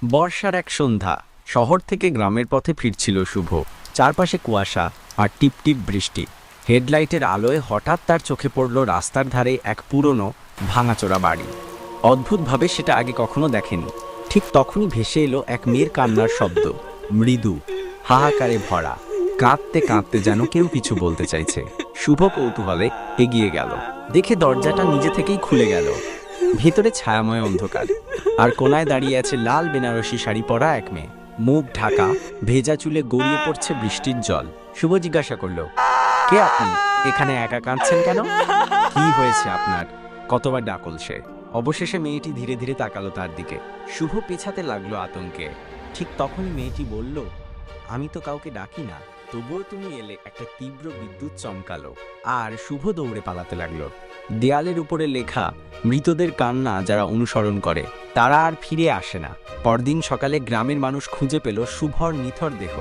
বর্ষার এক সন্ধ্যা শহর থেকে গ্রামের পথে ফিরছিল শুভ। চারপাশে কুয়াশা আর টিপটিপ বৃষ্টি। হেডলাইটের আলোয় হঠাৎ তার চোখে পড়ল রাস্তার ধারে এক পুরনো ভাঙাচোরা বাড়ি। অদ্ভুতভাবে সেটা আগে কখনো দেখেনি। ঠিক তখনই ভেসে এলো এক মেয়ের কান্নার শব্দ, মৃদু, হাহাকারে ভরা, কাঁদতে কাঁদতে যেন কেউ কিছু বলতে চাইছে। শুভ কৌতূহলে এগিয়ে গেল, দেখে দরজাটা নিজে থেকেই খুলে গেল। ভিতরে ছায়াময় অন্ধকার, আর কোনায় দাঁড়িয়ে আছে লাল বেনারসি শাড়ি পরা এক মেয়ে, মুখ ঢাকা, ভেজা চুলে গড়িয়ে পড়ছে বৃষ্টির জল। শুভ জিজ্ঞাসা করলো, কে আপনি? এখানে একা কাঁদছেন কেন? কি হয়েছে আপনার? কতবার ডাকল সে। অবশেষে মেয়েটি ধীরে ধীরে তাকালো তার দিকে। শুভ পেছাতে লাগলো আতঙ্কে। ঠিক তখনই মেয়েটি বলল, আমি তো কাউকে ডাকি না, তবুও তুমি এলে। একটা তীব্র বিদ্যুৎ চমকালো, আর শুভ দৌড়ে পালাতে লাগলো। দেয়ালের উপরে লেখা, মৃতদের কান্না যারা অনুসরণ করে তারা আর ফিরে আসে না। পরদিন সকালে গ্রামের মানুষ খুঁজে পেল শুভর নিথর দেহ।